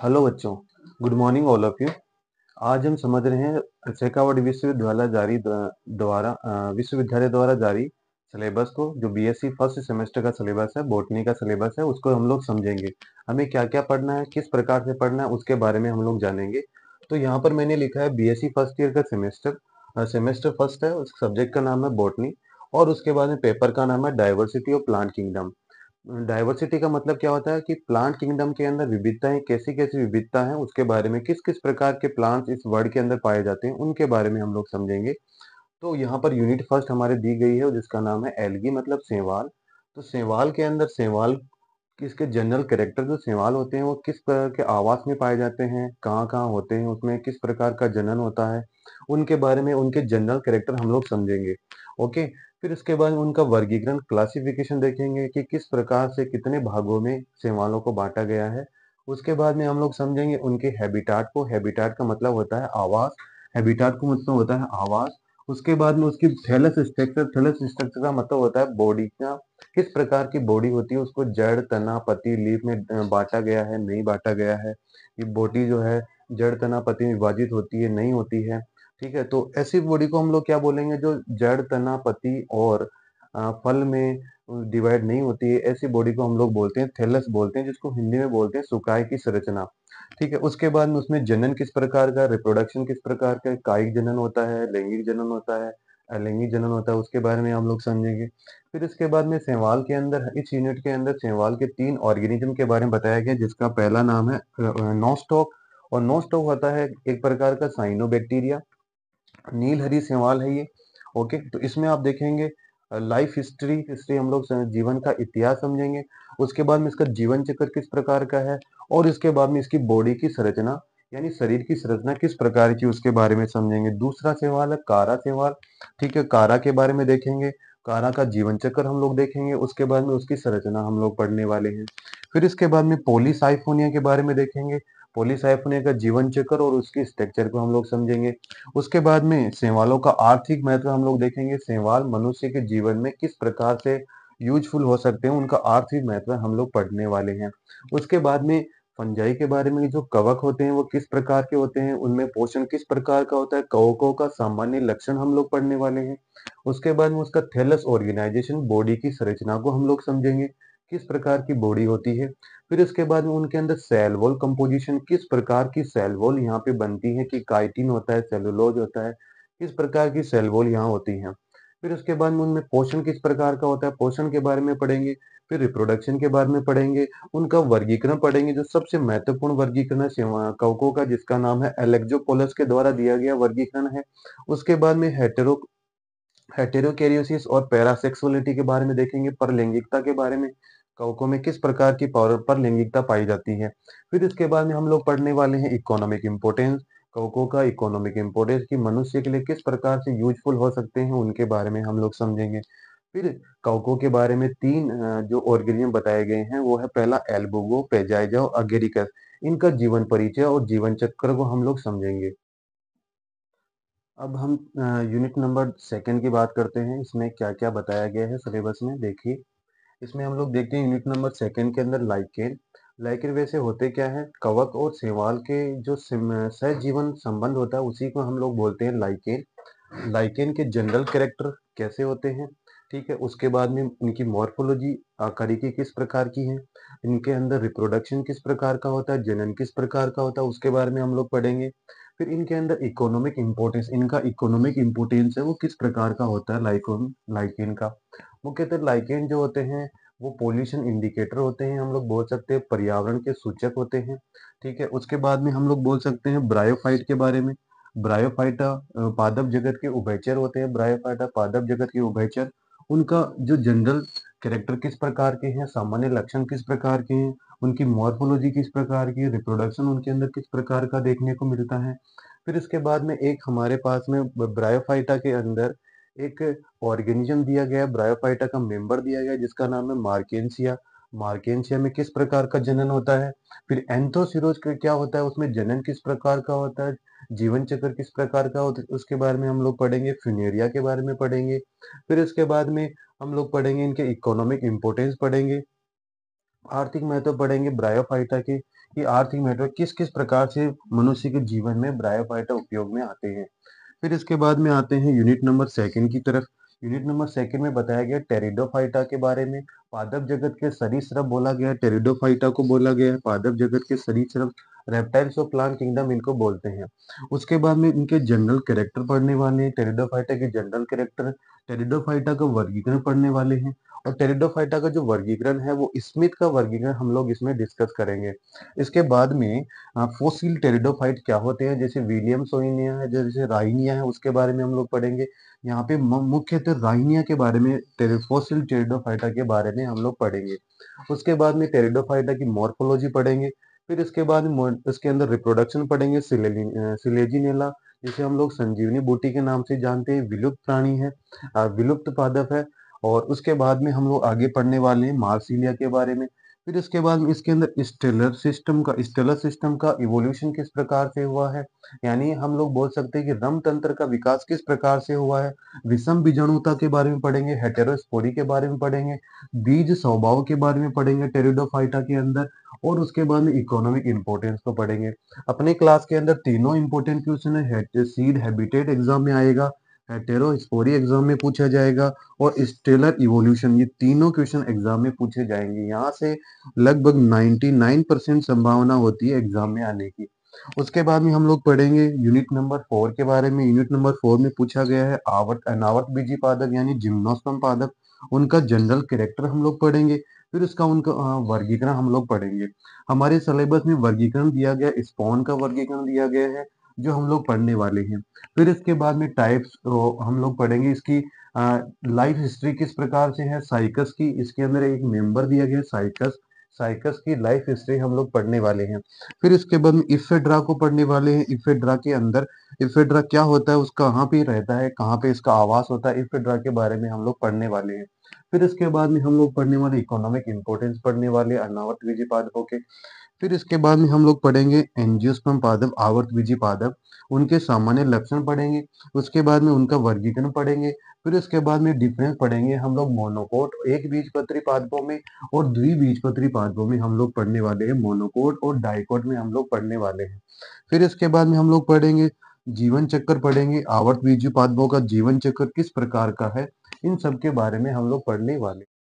Hello बच्चों, good morning all of you. आज हम समझ रहे हैं शेखावत विश्वविद्यालय द्वारा जारी सिलेबस को। जो बीएससी फर्स्ट सेमेस्टर का सिलेबस है, बॉटनी का सिलेबस है, उसको हम लोग समझेंगे। हमें क्या क्या पढ़ना है, किस प्रकार से पढ़ना है, उसके बारे में हम लोग जानेंगे। तो यहाँ पर मैंने लिखा है बीएससी फर्स्ट ईयर का सेमेस्टर फर्स्ट है, उस सब्जेक्ट का नाम है बॉटनी। और उसके बाद में पेपर का नाम है diversity of plant kingdom. Diversity का मतलब क्या होता है कि प्लांट किंगडम के अंदर विविधताएं कैसी कैसी विविधता है, उसके बारे में, किस किस प्रकार के प्लांट्स इस वर्ल्ड के अंदर पाए जाते हैं, उनके बारे में हम लोग समझेंगे। तो यहाँ पर यूनिट फर्स्ट हमारे दी गई है, जिसका नाम है एल्गी मतलब शैवाल। तो शैवाल के अंदर शैवाल इसके जनरल कैरेक्टर, जो शैवाल होते हैं वो किस प्रकार के आवास में पाए जाते हैं, कहाँ कहाँ होते हैं, उसमें किस प्रकार का जनन होता है, उनके बारे में, उनके जनरल कैरेक्टर हम लोग समझेंगे। ओके। फिर उसके बाद उनका वर्गीकरण, क्लासिफिकेशन देखेंगे कि किस प्रकार से कितने भागों में शैवालों को बांटा गया है। उसके बाद में हम लोग समझेंगे उनके हैबिटाट को। हैबिटाट का मतलब होता है आवास। हैबिटाट का मतलब होता है आवास। उसके बाद में उसकी थैलस स्ट्रक्चर। थैलस स्ट्रक्चर का मतलब होता है बॉडी का, किस प्रकार की बॉडी होती है, उसको जड़, तना, पत्ती, लीफ में बांटा गया है, नहीं बांटा गया है। ये बॉडी जो है जड़, तना, पत्ती में विभाजित होती है, नहीं होती है। ठीक है, तो ऐसी बॉडी को हम लोग क्या बोलेंगे, जो जड़, तना, पत्ती और फल में डिवाइड नहीं होती है, ऐसी बॉडी को हम लोग बोलते हैं थैलस बोलते हैं, जिसको हिंदी में बोलते हैं सुकाय की संरचना। ठीक है, उसके बाद में उसमें जनन किस प्रकार का, रिप्रोडक्शन किस प्रकार का, कायिक जनन होता है, लैंगिक जनन होता है, अलैंगिक जनन होता है, उसके बारे में हम लोग समझेंगे। फिर इसके बाद में शैवाल के अंदर, इस यूनिट के अंदर शैवाल के 3 ऑर्गेनिज्म के बारे में बताया गया, जिसका पहला नाम है नॉस्टॉक। और नॉस्टॉक होता है एक प्रकार का साइनोबैक्टीरिया, नीलहरी शैवाल है ये। ओके, तो इसमें आप देखेंगे लाइफ हिस्ट्री, हम लोग जीवन का इतिहास समझेंगे। उसके बाद में इसका जीवन चक्र किस प्रकार का है, और इसके बाद में इसकी बॉडी की संरचना, यानी शरीर की संरचना किस प्रकार की, उसके बारे में समझेंगे। दूसरा सवाल है कारा सवाल। ठीक है, कारा के बारे में देखेंगे। कारा का जीवन चक्र हम लोग देखेंगे, उसके बाद में उसकी संरचना हम लोग पढ़ने वाले हैं। फिर इसके बाद में पॉलीसाइफोनिया के बारे में देखेंगे। पॉलीसाइफोनिया का जीवन चक्र और उसकी स्ट्रक्चर को हम लोग समझेंगे। उसके बाद में शैवालों का आर्थिक महत्व हम लोग देखेंगे। शैवाल मनुष्य के जीवन में किस प्रकार से यूजफुल हो सकते हैं, उनका आर्थिक महत्व हम लोग पढ़ने वाले हैं। उसके बाद में फंजाई के बारे में, जो कवक होते हैं वो किस प्रकार के होते हैं, उनमें पोषण किस प्रकार का होता है, कवकों का सामान्य लक्षण हम लोग पढ़ने वाले हैं। उसके बाद में उसका थैलस ऑर्गेनाइजेशन, बॉडी की संरचना को हम लोग समझेंगे, किस प्रकार की बॉडी होती है। फिर इसके बाद में उनके अंदर सेल वॉल कंपोजिशन, किस प्रकार की सेल वॉल यहाँ पे बनती है, कि काइटिन होता है, सेलुलोज होता है, किस प्रकार की सेल वॉल यहाँ होती है। फिर उसके बाद में उनमें पोषण किस प्रकार का होता है, पोषण के बारे में पढ़ेंगे। फिर रिप्रोडक्शन के बारे में पढ़ेंगे। उनका वर्गीकरण पढ़ेंगे, जो सबसे महत्वपूर्ण वर्गीकरण है कवकों का, जिसका नाम है एलेक्जोपोलस के द्वारा दिया गया वर्गीकरण है। उसके बाद में हेटेरोकैरियोसिस और पैरासेक्सुअलिटी के बारे में देखेंगे, परलैंगिकता के बारे में, कवकों में किस प्रकार की परलैंगिकता पाई जाती है। फिर इसके बाद में हम लोग पढ़ने वाले हैं इकोनॉमिक इंपोर्टेंस, कवकों का इकोनॉमिक इंपोर्टेंस, कि मनुष्य के लिए किस प्रकार से यूजफुल हो सकते हैं, उनके बारे में हम लोग समझेंगे। फिर कवकों के बारे में 3 जो ऑर्गेनिज्म बताए गए हैं, वो है पहला एल्बुगो, पेजाइजा और अगेरिकस। इनका जीवन परिचय और जीवन चक्र को हम लोग समझेंगे। अब हम यूनिट नंबर सेकंड की बात करते हैं। इसमें क्या क्या बताया गया है सिलेबस में, देखिए। इसमें हम लोग देखते हैं यूनिट नंबर सेकंड के अंदर लाइकेन। लाइकेन वैसे होते क्या है, कवक और शैवाल के जो सहजीवन संबंध होता है, उसी को हम लोग बोलते हैं लाइकेन। लाइकेन के जनरल कैरेक्टर कैसे होते हैं, ठीक है। उसके बाद में इनकी मॉर्फोलॉजी, आकारिकी किस प्रकार की है, इनके अंदर रिप्रोडक्शन किस प्रकार का होता है, जनन किस प्रकार का होता है, उसके बारे में हम लोग पढ़ेंगे। फिर इनके अंदर इकोनॉमिक इंपोर्टेंस, इनका इकोनॉमिक इंपोर्टेंस है वो किस प्रकार का होता है, लाइकेन का। मुख्यतः लाइकेन जो होते हैं वो पोल्यूशन इंडिकेटर होते हैं, हम लोग बोल सकते हैं पर्यावरण के सूचक होते हैं। ठीक है, उसके बाद में हम लोग बोल सकते हैं ब्रायोफाइट के बारे में। ब्रायोफाइटा पादप जगत के उभयचर होते हैं। ब्रायोफाइटा पादप जगत के उभयचर। उनका जो जनरल कैरेक्टर किस प्रकार के हैं, सामान्य लक्षण किस प्रकार के हैं, उनकी मॉर्फोलॉजी किस प्रकार की है, रिप्रोडक्शन उनके अंदर किस प्रकार का देखने को मिलता है। फिर इसके बाद में एक हमारे पास में ब्रायोफाइटा के अंदर एक ऑर्गेनिज्म दिया गया है, ब्रायोफाइटा का मेंबर दिया गया है, जिसका नाम है मार्केंसिया। मार्केंसिया में किस प्रकार का जनन होता है। फिर एंथोसिरोज क्या होता है, उसमें जनन किस प्रकार का होता है, जीवन चक्र किस प्रकार का होता है, उसके बारे में हम लोग पढ़ेंगे। फ्यूनेरिया के बारे में पढ़ेंगे। फिर इसके बाद में हम लोग पढ़ेंगे इनके इकोनॉमिक इंपोर्टेंस पढ़ेंगे, आर्थिक महत्व पढ़ेंगे ब्रायोफाइटा के, कि आर्थिक महत्व किस-किस प्रकार से मनुष्य के जीवन में ब्रायोफाइटा उपयोग में आते हैं। फिर इसके बाद में आते हैं यूनिट नंबर 2 की तरफ। यूनिट नंबर 2 में बताया गया टेरिडोफाइटा के बारे में। पादप जगत के सरीसृप बोला गया है, टेरिडोफाइटा को बोला गया है। पादप जगत के सरीसृप रेप्टाइल्स और प्लांट किंगडम इनको बोलते हैं। उसके बाद में इनके जनरल कैरेक्टर पढ़ने वाले हैं, टेरिडोफाइटा के जनरल कैरेक्टर, टेरिडोफाइटा का वर्गीकरण पढ़ने वाले हैं और टेरिडोफाइटा का जो वर्गीकरण है वो स्मिथ का वर्गीकरण हम लोग इसमें डिस्कस करेंगे। इसके बाद में फोसिल टेरिडोफाइट क्या होते हैं, जैसे विलियमसोनिया है, जैसे राइनिया है, उसके बारे में हम लोग पढ़ेंगे। यहाँ पे मुख्यतः राइनिया के बारे में, फोसिल टेरिडोफाइटा के बारे में हम लोग पढ़ेंगे। उसके बाद में टेरिडोफाइटा की मॉर्फोलॉजी पढ़ेंगे। फिर इसके बाद इसके अंदर रिप्रोडक्शन पढ़ेंगे। सिलेजिनेला, जिसे हम लोग संजीवनी बूटी के नाम से जानते हैं, विलुप्त प्राणी है, विलुप्त पादप है। और उसके बाद में हम लोग आगे पढ़ने वाले हैं मार्सिलिया के बारे में। फिर इसके बाद में इसके अंदर स्टेलर सिस्टम का इवोल्यूशन किस प्रकार से हुआ है, यानी हम लोग बोल सकते हैं कि रम तंत्र का विकास किस प्रकार से हुआ है। विषम बीजाणुता के बारे में पढ़ेंगे, हेटेरोस्पोरी के बारे में पढ़ेंगे, बीज स्वभाव के बारे में पढ़ेंगे टेरिडोफाइटा के अंदर। और उसके बाद में इकोनॉमिक इंपोर्टेंस को पढ़ेंगे। अपने क्लास के अंदर तीनों इंपोर्टेंट क्वेश्चन है, सीड हैबिटेट एग्जाम में आएगा, हेटेरोस्पोरी एग्जाम में पूछा जाएगा और स्टेलर इवोल्यूशन, ये तीनों क्वेश्चन एग्जाम में पूछे जाएंगे। यहाँ से लगभग 99% संभावना होती है एग्जाम में आने की। उसके बाद में हम लोग पढ़ेंगे यूनिट नंबर 4 के बारे में। यूनिट नंबर 4 में पूछा गया है आवर्त अनावर्त बीजी पादप यानी जिम्नोस्पर्म पादप, उनका जनरल कैरेक्टर हम लोग पढ़ेंगे। फिर उसका उनका वर्गीकरण हम लोग पढ़ेंगे। हमारे सिलेबस में वर्गीकरण दिया गया, स्पॉन का वर्गीकरण दिया गया है, जो हम लोग पढ़ने वाले हैं। फिर इसके बाद में टाइप्स हम लोग पढ़ेंगे, इसकी लाइफ हिस्ट्री किस प्रकार से है, साइकस की, इसके अंदर एक मेंबर दिया गया है साइकस, साइकस की लाइफ हिस्ट्री हम लोग पढ़ने वाले हैं। फिर इसके बाद में इफेड्रा को पढ़ने वाले हैं। इफेड्रा के अंदर इफेड्रा क्या होता है, उसका कहाँ पे रहता है, कहाँ पे इसका आवास होता है, इफेड्रा के बारे में हम लोग पढ़ने वाले हैं। फिर इसके बाद में हम लोग पढ़ने वाले इकोनॉमिक इंपोर्टेंस पढ़ने वाले अनावर्तबीजी पादपों के। फिर इसके बाद में हम लोग पढ़ेंगे एंजियोस्पर्म पादप, आवर्तबीजी पादप, उनके सामान्य लक्षण पढ़ेंगे। उसके बाद में उनका वर्गीकरण पढ़ेंगे। फिर इसके बाद में डिफरेंस पढ़ेंगे हम लोग मोनोकोट, एक बीजपत्री पादपों में और द्विबीजपत्री पादपों में हम लोग पढ़ने वाले हैं। मोनोकोट और डाइकोट में हम लोग पढ़ने वाले हैं। फिर इसके बाद में हम लोग पढ़ेंगे जीवन चक्र पढ़ेंगे, आवर्तबीजी पादपों का जीवन चक्र किस प्रकार का है, इन सब के बारे में हम लोग पढ़ने वाले हैं।